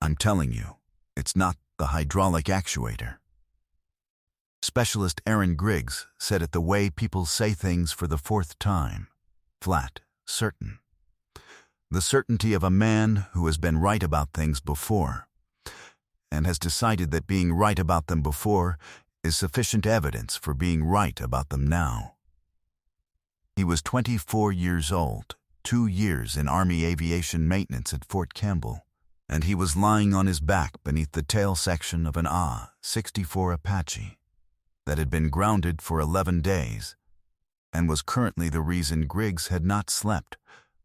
I'm telling you, it's not the hydraulic actuator. Specialist Aaron Griggs said it the way people say things for the fourth time. Flat, certain. The certainty of a man who has been right about things before, and has decided that being right about them before is sufficient evidence for being right about them now. He was 24 years old, 2 years in Army aviation maintenance at Fort Campbell, and he was lying on his back beneath the tail section of an A-64 Apache that had been grounded for 11 days and was currently the reason Griggs had not slept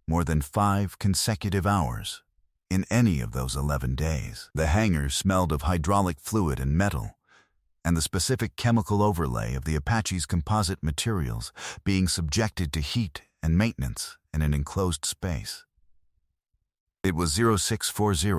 more than 5 consecutive hours in any of those 11 days. The hangar smelled of hydraulic fluid and metal, and the specific chemical overlay of the Apache's composite materials being subjected to heat and maintenance in an enclosed space. It was 0640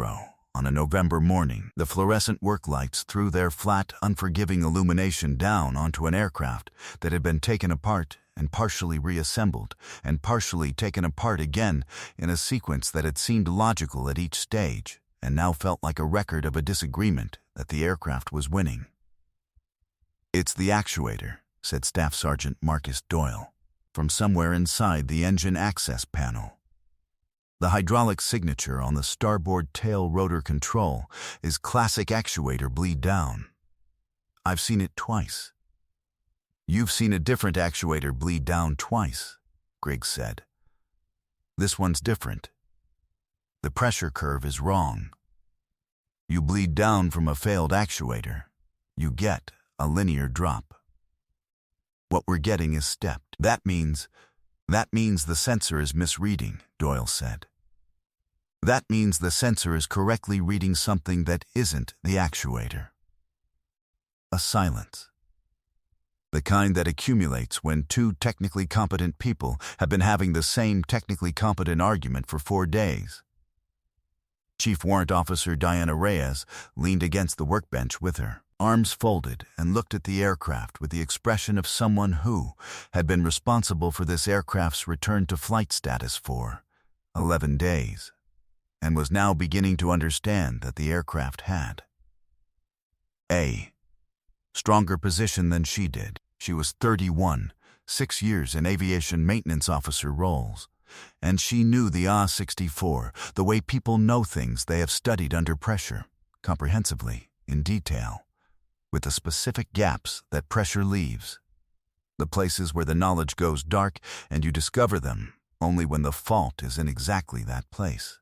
on a November morning. The fluorescent work lights threw their flat, unforgiving illumination down onto an aircraft that had been taken apart and partially reassembled, and partially taken apart again in a sequence that had seemed logical at each stage, and now felt like a record of a disagreement that the aircraft was winning. "It's the actuator," said Staff Sergeant Marcus Doyle, from somewhere inside the engine access panel. The hydraulic signature on the starboard tail rotor control is classic actuator bleed down. I've seen it twice. You've seen a different actuator bleed down twice, Griggs said. This one's different. The pressure curve is wrong. You bleed down from a failed actuator. You get a linear drop. What we're getting is stepped. That means the sensor is misreading, Doyle said. That means the sensor is correctly reading something that isn't the actuator. A silence. The kind that accumulates when 2 technically competent people have been having the same technically competent argument for 4 days. Chief Warrant Officer Diana Reyes leaned against the workbench with her, arms folded, and looked at the aircraft with the expression of someone who had been responsible for this aircraft's return to flight status for 11 days, and was now beginning to understand that the aircraft had a stronger position than she did. She was 31, 6 years in aviation maintenance officer roles, and she knew the A-64 the way people know things they have studied under pressure, comprehensively, in detail, with the specific gaps that pressure leaves, the places where the knowledge goes dark and you discover them only when the fault is in exactly that place.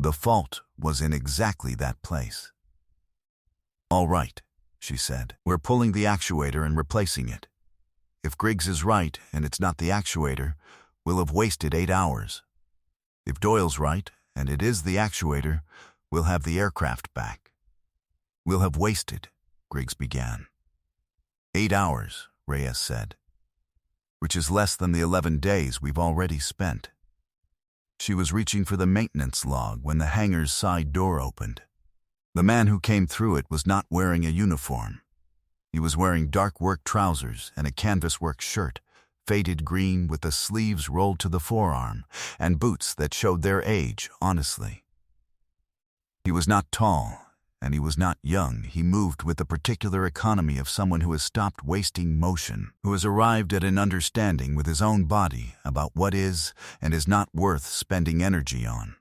The fault was in exactly that place. "All right," she said. "We're pulling the actuator and replacing it. If Griggs is right and it's not the actuator, we'll have wasted 8 hours. If Doyle's right and it is the actuator, we'll have the aircraft back." "We'll have wasted," Griggs began. 8 hours, Reyes said, "which is less than the 11 days we've already spent." She was reaching for the maintenance log when the hangar's side door opened. The man who came through it was not wearing a uniform. He was wearing dark work trousers and a canvas work shirt, faded green with the sleeves rolled to the forearm, and boots that showed their age honestly. He was not tall, and he was not young. He moved with the particular economy of someone who has stopped wasting motion, who has arrived at an understanding with his own body about what is and is not worth spending energy on.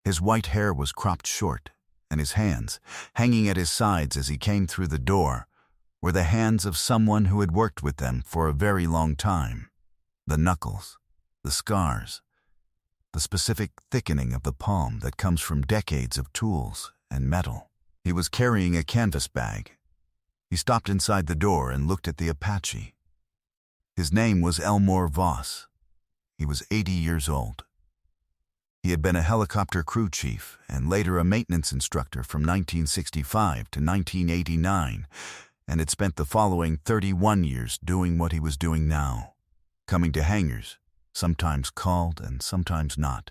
His white hair was cropped short, and his hands, hanging at his sides as he came through the door, were the hands of someone who had worked with them for a very long time. The knuckles, the scars, the specific thickening of the palm that comes from decades of tools and metal. He was carrying a canvas bag. He stopped inside the door and looked at the Apache. His name was Elmore Voss. He was 80 years old. He had been a helicopter crew chief and later a maintenance instructor from 1965 to 1989, and had spent the following 31 years doing what he was doing now, coming to hangars, sometimes called and sometimes not,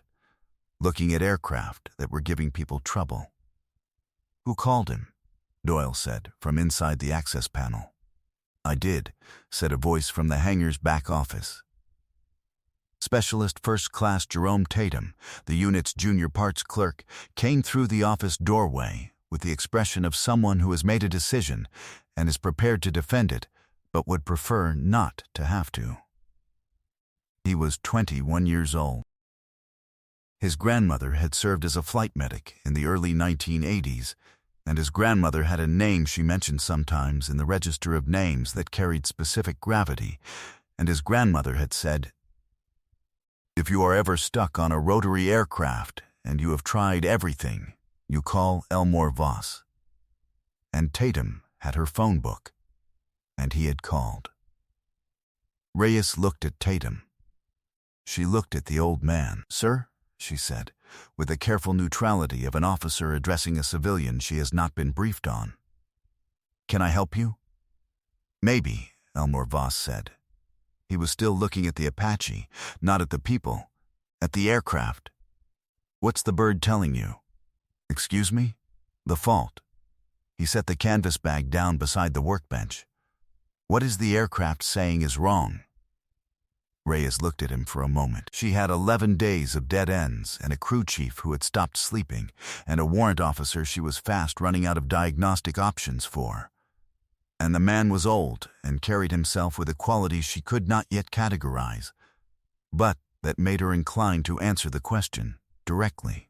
looking at aircraft that were giving people trouble. "Who called him?" Doyle said from inside the access panel. "I did," said a voice from the hangar's back office. Specialist First Class Jerome Tatum, the unit's junior parts clerk, came through the office doorway with the expression of someone who has made a decision and is prepared to defend it, but would prefer not to have to. He was 21 years old. His grandmother had served as a flight medic in the early 1980s, and his grandmother had a name she mentioned sometimes in the register of names that carried specific gravity, and his grandmother had said, "If you are ever stuck on a rotary aircraft and you have tried everything, you call Elmore Voss." And Tatum had her phone book, and he had called. Reyes looked at Tatum. She looked at the old man. "Sir," she said, with the careful neutrality of an officer addressing a civilian she has not been briefed on. "Can I help you?" "Maybe," Elmore Voss said. He was still looking at the Apache, not at the people, at the aircraft. "What's the bird telling you?" "Excuse me?" "The fault." He set the canvas bag down beside the workbench. "What is the aircraft saying is wrong?" Reyes looked at him for a moment. She had 11 days of dead ends and a crew chief who had stopped sleeping and a warrant officer she was fast running out of diagnostic options for. And the man was old and carried himself with a quality she could not yet categorize, but that made her inclined to answer the question directly.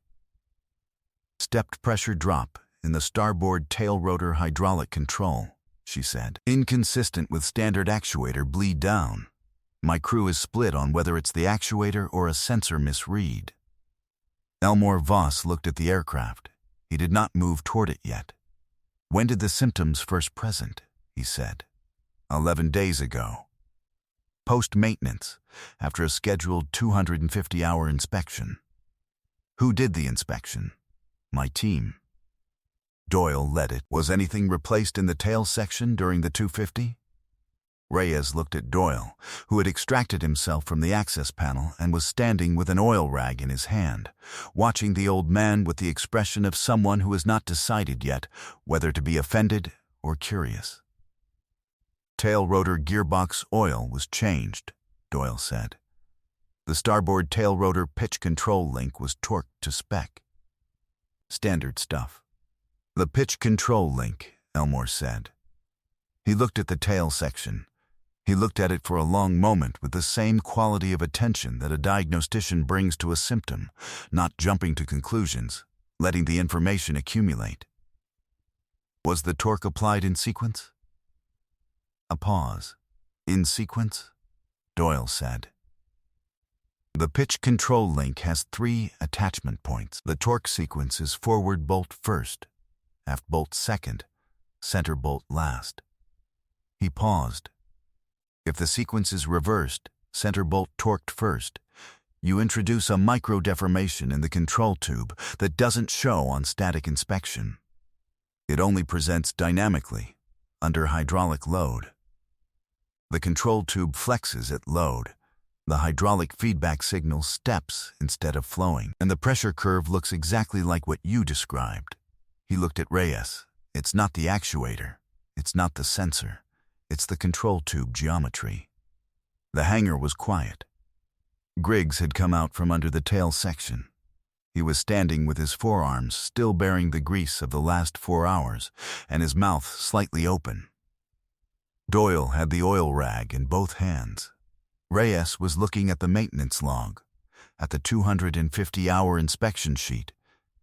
"Stepped pressure drop in the starboard tail rotor hydraulic control," she said. "Inconsistent with standard actuator bleed down. My crew is split on whether it's the actuator or a sensor misread." Elmore Voss looked at the aircraft. He did not move toward it yet. "When did the symptoms first present?" he said. 11 days ago. Post-maintenance, after a scheduled 250-hour inspection." "Who did the inspection?" "My team." "Doyle led it. Was anything replaced in the tail section during the 250? Reyes looked at Doyle, who had extracted himself from the access panel and was standing with an oil rag in his hand, watching the old man with the expression of someone who has not decided yet whether to be offended or curious. "Tail rotor gearbox oil was changed," Doyle said. "The starboard tail rotor pitch control link was torqued to spec." "Standard stuff." "The pitch control link," Elmore said. He looked at the tail section. He looked at it for a long moment with the same quality of attention that a diagnostician brings to a symptom, not jumping to conclusions, letting the information accumulate. "Was the torque applied in sequence?" A pause. "In sequence?" Doyle said. "The pitch control link has 3 attachment points. The torque sequence is forward bolt first, aft bolt second, center bolt last." He paused. "If the sequence is reversed, center bolt torqued first, you introduce a micro-deformation in the control tube that doesn't show on static inspection. It only presents dynamically, under hydraulic load. The control tube flexes at load. The hydraulic feedback signal steps instead of flowing, and the pressure curve looks exactly like what you described." He looked at Reyes. "It's not the actuator. It's not the sensor. It's the control tube geometry." The hangar was quiet. Griggs had come out from under the tail section. He was standing with his forearms still bearing the grease of the last 4 hours and his mouth slightly open. Doyle had the oil rag in both hands. Reyes was looking at the maintenance log, at the 250-hour inspection sheet,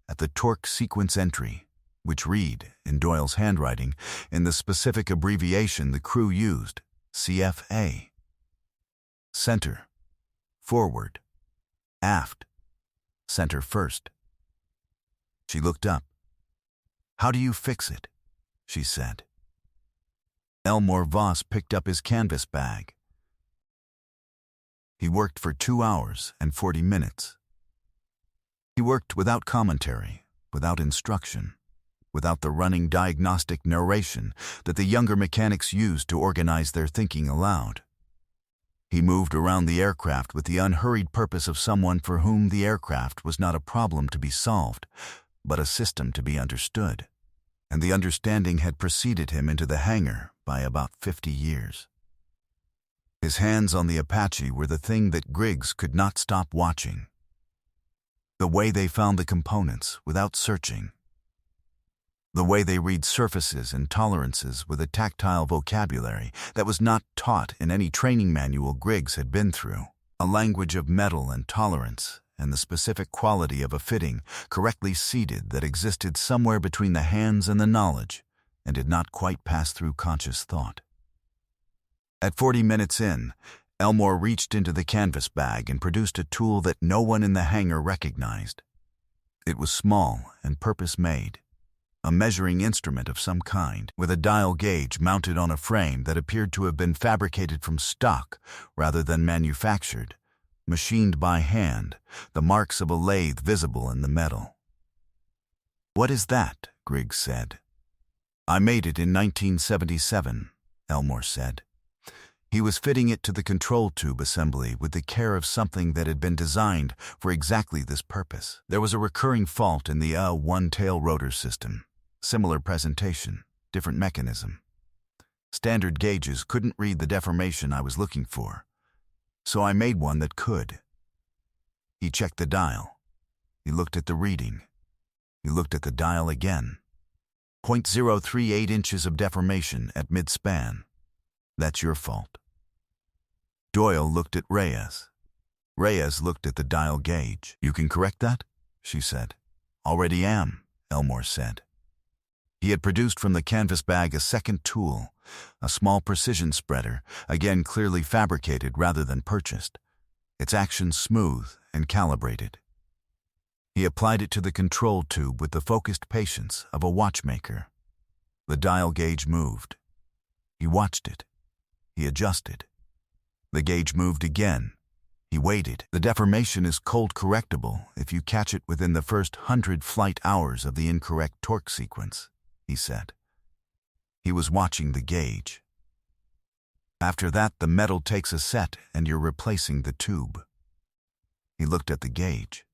at the torque sequence entry, which read, in Doyle's handwriting, in the specific abbreviation the crew used, CFA. Center, forward, aft, center first. She looked up. "How do you fix it?" she said. Elmore Voss picked up his canvas bag. He worked for 2 hours and 40 minutes. He worked without commentary, without instruction, without the running diagnostic narration that the younger mechanics used to organize their thinking aloud. He moved around the aircraft with the unhurried purpose of someone for whom the aircraft was not a problem to be solved, but a system to be understood, and the understanding had preceded him into the hangar by about 50 years. His hands on the Apache were the thing that Griggs could not stop watching. The way they found the components without searching. The way they read surfaces and tolerances with a tactile vocabulary that was not taught in any training manual Griggs had been through. A language of metal and tolerance and the specific quality of a fitting correctly seated that existed somewhere between the hands and the knowledge and did not quite pass through conscious thought. At 40 minutes in, Elmore reached into the canvas bag and produced a tool that no one in the hangar recognized. It was small and purpose-made, a measuring instrument of some kind, with a dial gauge mounted on a frame that appeared to have been fabricated from stock rather than manufactured, machined by hand, the marks of a lathe visible in the metal. "What is that?" Griggs said. "I made it in 1977, Elmore said. He was fitting it to the control tube assembly with the care of something that had been designed for exactly this purpose. There was a recurring fault in the one-tail rotor system. Similar presentation, different mechanism. Standard gauges couldn't read the deformation I was looking for, so I made one that could." He checked the dial. He looked at the reading. He looked at the dial again. 0.038 inches of deformation at mid-span. "That's your fault." Doyle looked at Reyes. Reyes looked at the dial gauge. "You can correct that?" she said. "Already am," Elmore said. He had produced from the canvas bag a second tool, a small precision spreader, again clearly fabricated rather than purchased, its action smooth and calibrated. He applied it to the control tube with the focused patience of a watchmaker. The dial gauge moved. He watched it. He adjusted. The gauge moved again. He waited. "The deformation is cold correctable if you catch it within the first 100 flight hours of the incorrect torque sequence," he said. He was watching the gauge. "After that, the metal takes a set and you're replacing the tube." He looked at the gauge.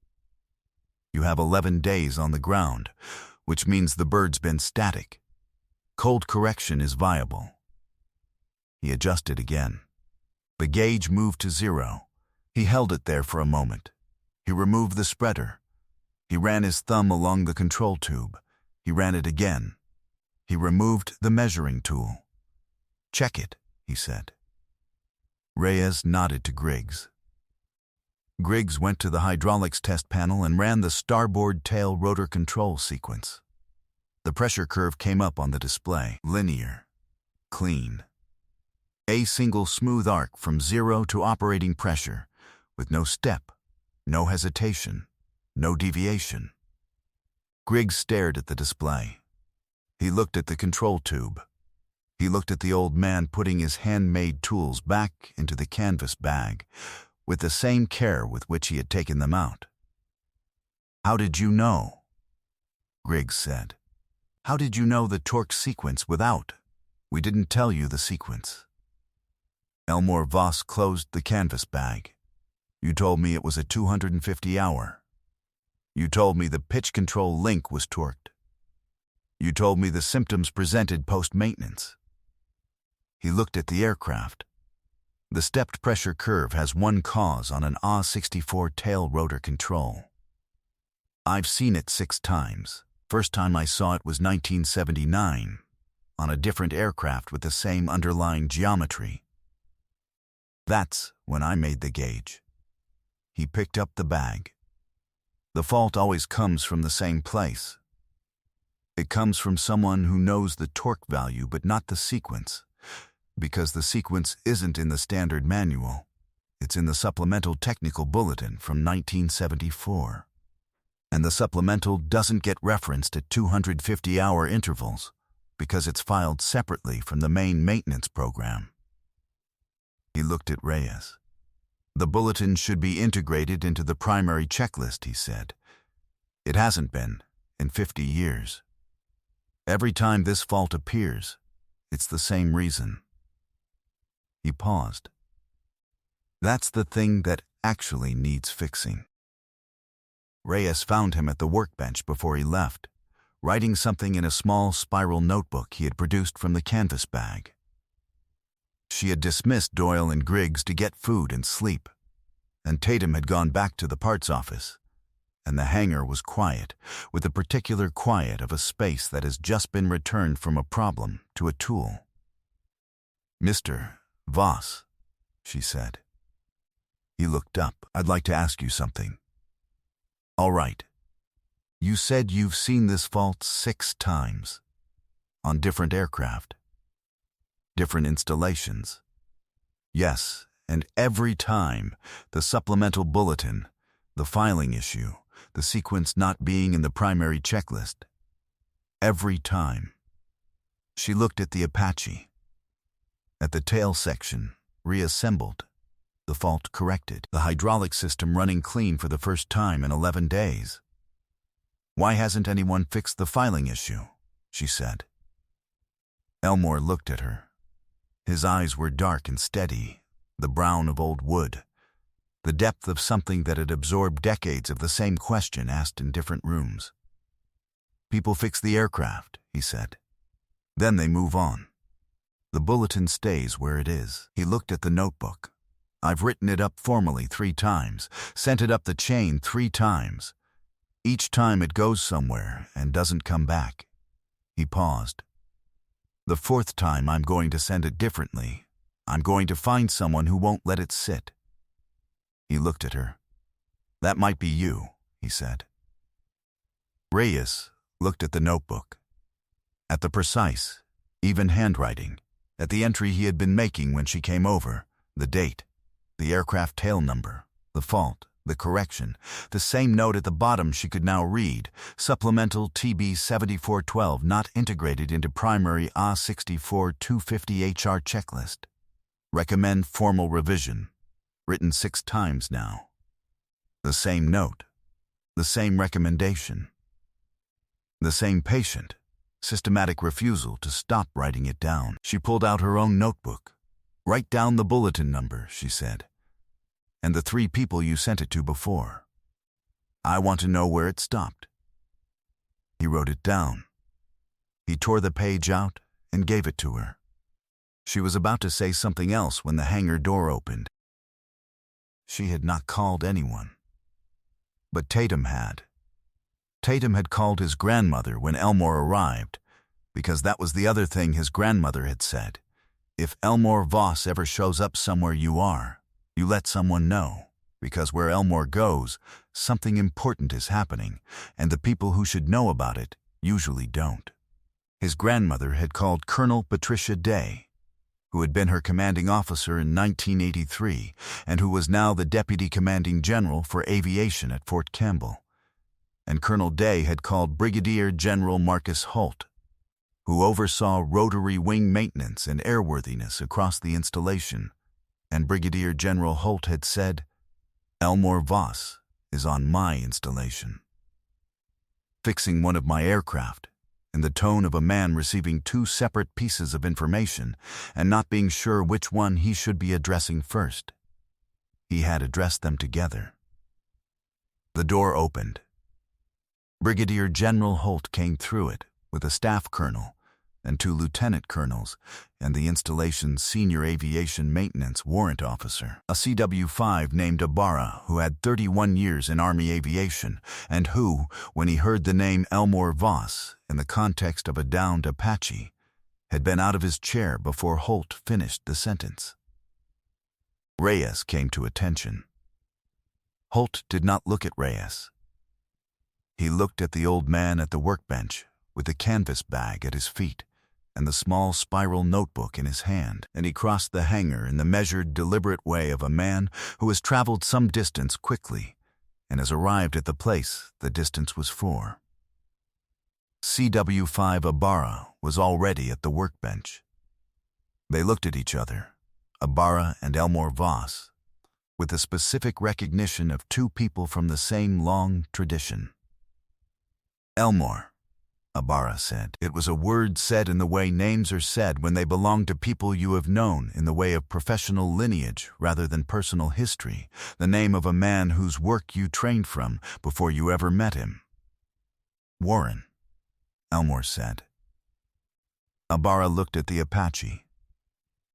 "You have 11 days on the ground, which means the bird's been static. Cold correction is viable." He adjusted again. The gauge moved to 0. He held it there for a moment. He removed the spreader. He ran his thumb along the control tube. He ran it again. He removed the measuring tool. "Check it," he said. Reyes nodded to Griggs. Griggs went to the hydraulics test panel and ran the starboard tail rotor control sequence. The pressure curve came up on the display. Linear. Clean. A single smooth arc from 0 to operating pressure, with no step, no hesitation, no deviation. Griggs stared at the display. He looked at the control tube. He looked at the old man putting his handmade tools back into the canvas bag, with the same care with which he had taken them out. "How did you know?" Griggs said. "How did you know the torque sequence without? We didn't tell you the sequence." Elmore Voss closed the canvas bag. "You told me it was a 250 hour. You told me the pitch control link was torqued. You told me the symptoms presented post-maintenance." He looked at the aircraft. The stepped pressure curve has one cause on an AH-64 tail rotor control. I've seen it 6 times. First time I saw it was 1979, on a different aircraft with the same underlying geometry. That's when I made the gauge." He picked up the bag. "The fault always comes from the same place. It comes from someone who knows the torque value but not the sequence, because the sequence isn't in the standard manual. It's in the Supplemental Technical Bulletin from 1974. And the supplemental doesn't get referenced at 250-hour intervals because it's filed separately from the main maintenance program." He looked at Reyes. "The bulletin should be integrated into the primary checklist," he said. "It hasn't been in 50 years. Every time this fault appears, it's the same reason." He paused. "That's the thing that actually needs fixing." Reyes found him at the workbench before he left, writing something in a small spiral notebook he had produced from the canvas bag. She had dismissed Doyle and Griggs to get food and sleep, and Tatum had gone back to the parts office, and the hangar was quiet, with the particular quiet of a space that has just been returned from a problem to a tool. "Mr. Voss," she said. He looked up. "I'd like to ask you something." "All right. You said you've seen this fault 6 times, on different aircraft, different installations." "Yes, and every time, the supplemental bulletin, the filing issue, the sequence not being in the primary checklist. Every time." She looked at the Apache. At the tail section, reassembled, the fault corrected, the hydraulic system running clean for the first time in 11 days. "Why hasn't anyone fixed the filing issue?" she said. Elmore looked at her. His eyes were dark and steady, the brown of old wood, the depth of something that had absorbed decades of the same question asked in different rooms. "People fix the aircraft," he said. "Then they move on. The bulletin stays where it is." He looked at the notebook. "I've written it up formally 3 times, sent it up the chain 3 times. Each time it goes somewhere and doesn't come back." He paused. "The 4th time I'm going to send it differently. I'm going to find someone who won't let it sit." He looked at her. "That might be you," he said. Reyes looked at the notebook, at the precise, even handwriting, at the entry he had been making when she came over, the date, the aircraft tail number, the fault, the correction, the same note at the bottom she could now read, supplemental TB 7412 not integrated into primary A64 250 HR checklist. Recommend formal revision, written 6 times now. The same note, the same recommendation, the same patient, systematic refusal to stop writing it down. She pulled out her own notebook. "Write down the bulletin number," she said, "and the 3 people you sent it to before. I want to know where it stopped." He wrote it down. He tore the page out and gave it to her. She was about to say something else when the hangar door opened. She had not called anyone. But Tatum had. Tatum had called his grandmother when Elmore arrived, because that was the other thing his grandmother had said. "If Elmore Voss ever shows up somewhere you are, you let someone know, because where Elmore goes, something important is happening, and the people who should know about it usually don't." His grandmother had called Colonel Patricia Day, who had been her commanding officer in 1983 and who was now the Deputy Commanding General for Aviation at Fort Campbell. And Colonel Day had called Brigadier General Marcus Holt, who oversaw rotary wing maintenance and airworthiness across the installation, and Brigadier General Holt had said, "Elmore Voss is on my installation, fixing one of my aircraft," in the tone of a man receiving 2 separate pieces of information and not being sure which one he should be addressing first. He had addressed them together. The door opened. Brigadier General Holt came through it with a staff colonel and 2 lieutenant colonels and the installation's senior aviation maintenance warrant officer, a CW-5 named Ibarra who had 31 years in Army aviation and who, when he heard the name Elmore Voss in the context of a downed Apache, had been out of his chair before Holt finished the sentence. Reyes came to attention. Holt did not look at Reyes. He looked at the old man at the workbench with the canvas bag at his feet and the small spiral notebook in his hand, and he crossed the hangar in the measured, deliberate way of a man who has traveled some distance quickly and has arrived at the place the distance was for. CW-5 Ibarra was already at the workbench. They looked at each other, Ibarra and Elmore Voss, with the specific recognition of 2 people from the same long tradition. "Elmore," Ibarra said. It was a word said in the way names are said when they belong to people you have known in the way of professional lineage rather than personal history, the name of a man whose work you trained from before you ever met him. "Warren," Elmore said. Ibarra looked at the Apache.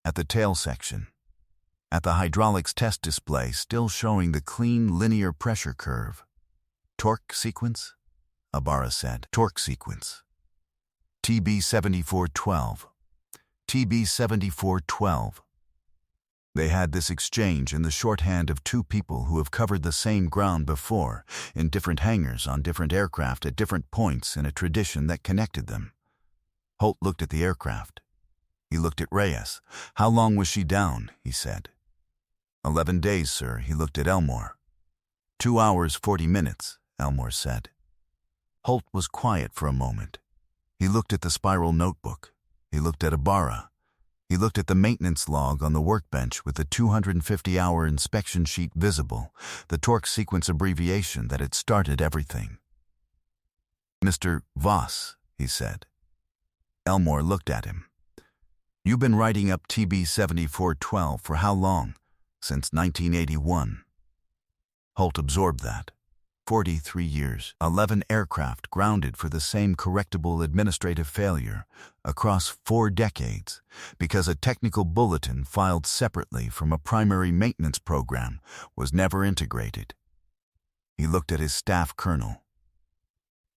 At the tail section. At the hydraulics test display still showing the clean linear pressure curve. Torque sequence? Ibarra said. Torque sequence. TB7412. TB7412. They had this exchange in the shorthand of two people who have covered the same ground before, in different hangars on different aircraft at different points in a tradition that connected them. Holt looked at the aircraft. He looked at Reyes. How long was she down? He said. 11 days, sir. He looked at Elmore. 2 hours, 40 minutes, Elmore said. Holt was quiet for a moment. He looked at the spiral notebook. He looked at Ibarra. He looked at the maintenance log on the workbench with the 250-hour inspection sheet visible, the torque sequence abbreviation that had started everything. Mr. Voss, he said. Elmore looked at him. You've been writing up TB7412 for how long? Since 1981. Holt absorbed that. 43 years, 11 aircraft grounded for the same correctable administrative failure across 4 decades because a technical bulletin filed separately from a primary maintenance program was never integrated. He looked at his staff colonel.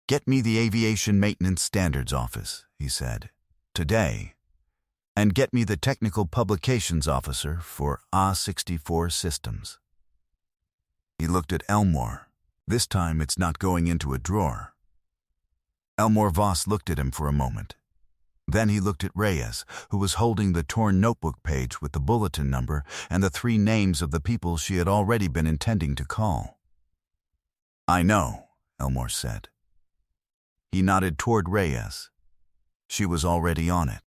Get me the Aviation Maintenance Standards Office, he said, today, and get me the Technical Publications Officer for A64 Systems. He looked at Elmore. This time it's not going into a drawer. Elmore Voss looked at him for a moment. Then he looked at Reyes, who was holding the torn notebook page with the bulletin number and the 3 names of the people she had already been intending to call. I know, Elmore said. He nodded toward Reyes. She was already on it.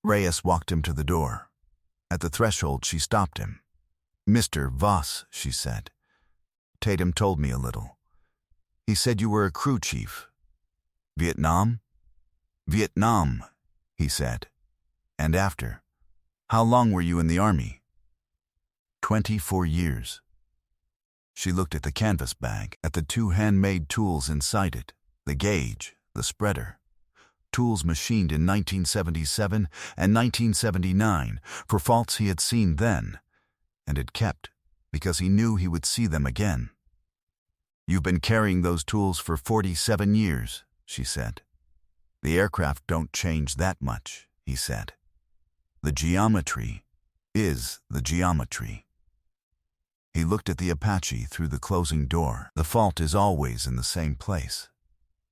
Reyes walked him to the door. At the threshold she stopped him. Mr. Voss, she said. Tatum told me a little. He said you were a crew chief. Vietnam? Vietnam, he said. And after? How long were you in the Army? 24 years. She looked at the canvas bag, at the 2 handmade tools inside it, the gauge, the spreader. Tools machined in 1977 and 1979 for faults he had seen then, and had kept because he knew he would see them again. You've been carrying those tools for 47 years, she said. The aircraft don't change that much, he said. The geometry is the geometry. He looked at the Apache through the closing door. The fault is always in the same place.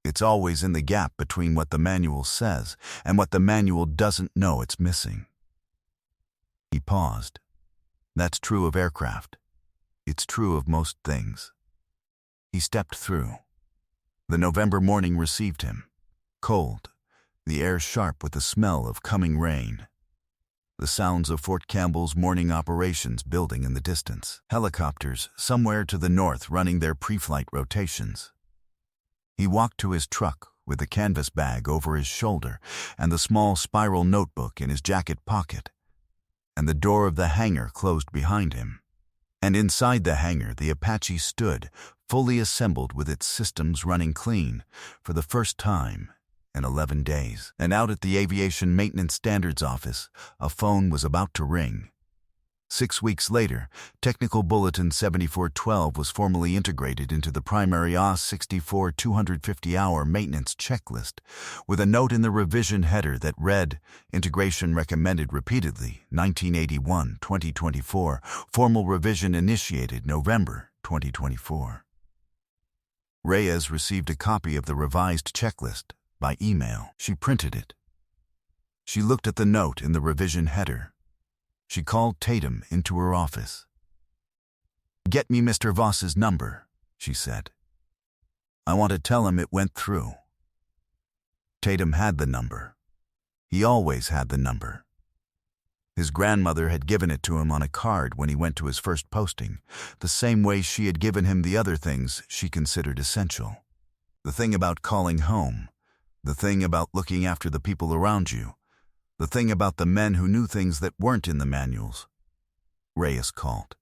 It's always in the gap between what the manual says and what the manual doesn't know it's missing. He paused. That's true of aircraft. It's true of most things. He stepped through. The November morning received him. Cold, the air sharp with the smell of coming rain. The sounds of Fort Campbell's morning operations building in the distance. Helicopters somewhere to the north running their pre-flight rotations. He walked to his truck with the canvas bag over his shoulder and the small spiral notebook in his jacket pocket, and the door of the hangar closed behind him. And inside the hangar the Apache stood, fully assembled with its systems running clean, for the first time in 11 days. And out at the Aviation Maintenance Standards Office, a phone was about to ring. 6 weeks later, Technical Bulletin 7412 was formally integrated into the primary A64 250-hour maintenance checklist, with a note in the revision header that read, Integration recommended repeatedly, 1981-2024, formal revision initiated November 2024. Reyes received a copy of the revised checklist by email. She printed it. She looked at the note in the revision header. She called Tatum into her office. Get me Mr. Voss's number, she said. I want to tell him it went through. Tatum had the number. He always had the number. His grandmother had given it to him on a card when he went to his first posting, the same way she had given him the other things she considered essential. The thing about calling home, the thing about looking after the people around you, the thing about the men who knew things that weren't in the manuals. Reyes called.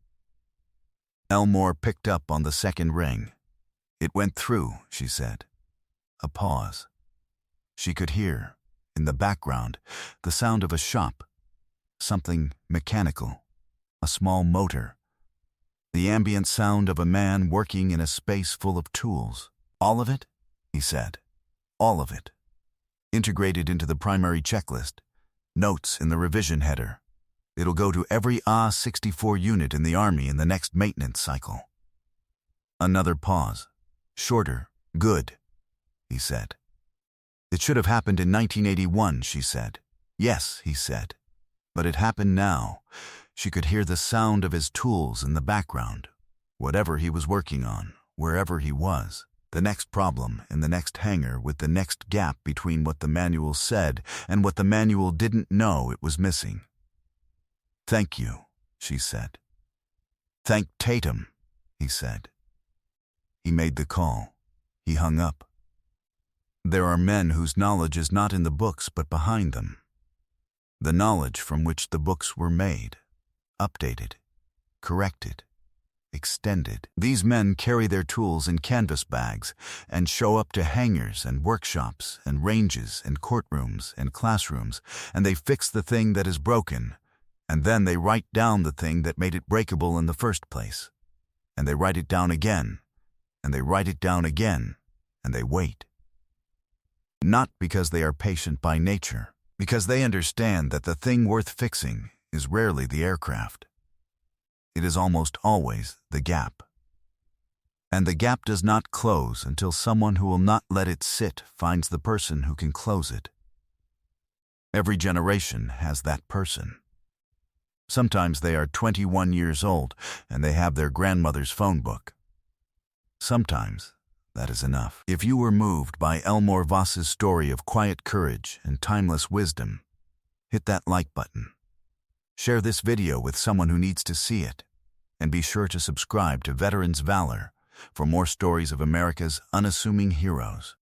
Elmore picked up on the second ring. It went through, she said. A pause. She could hear, in the background, the sound of a shop. something mechanical, a small motor, the ambient sound of a man working in a space full of tools. All of it, he said. All of it. Integrated into the primary checklist. Notes in the revision header. It'll go to every A-64 unit in the Army in the next maintenance cycle. Another pause. Shorter. Good, he said. It should have happened in 1981, she said. Yes, he said. But it happened now. She could hear the sound of his tools in the background. Whatever he was working on, wherever he was. The next problem in the next hangar with the next gap between what the manual said and what the manual didn't know it was missing. Thank you, she said. Thank Tatum, he said. He made the call. He hung up. There are men whose knowledge is not in the books but behind them. The knowledge from which the books were made, updated, corrected, extended. These men carry their tools in canvas bags and show up to hangars and workshops and ranges and courtrooms and classrooms, and they fix the thing that is broken, and then they write down the thing that made it breakable in the first place. And they write it down again, and they write it down again, and they wait. Not because they are patient by nature, because they understand that the thing worth fixing is rarely the aircraft. It is almost always the gap. And the gap does not close until someone who will not let it sit finds the person who can close it. Every generation has that person. Sometimes they are 21 years old and they have their grandmother's phone book. Sometimes that is enough. If you were moved by Elmore Voss's story of quiet courage and timeless wisdom, hit that like button. Share this video with someone who needs to see it, and be sure to subscribe to Veterans Valor for more stories of America's unassuming heroes.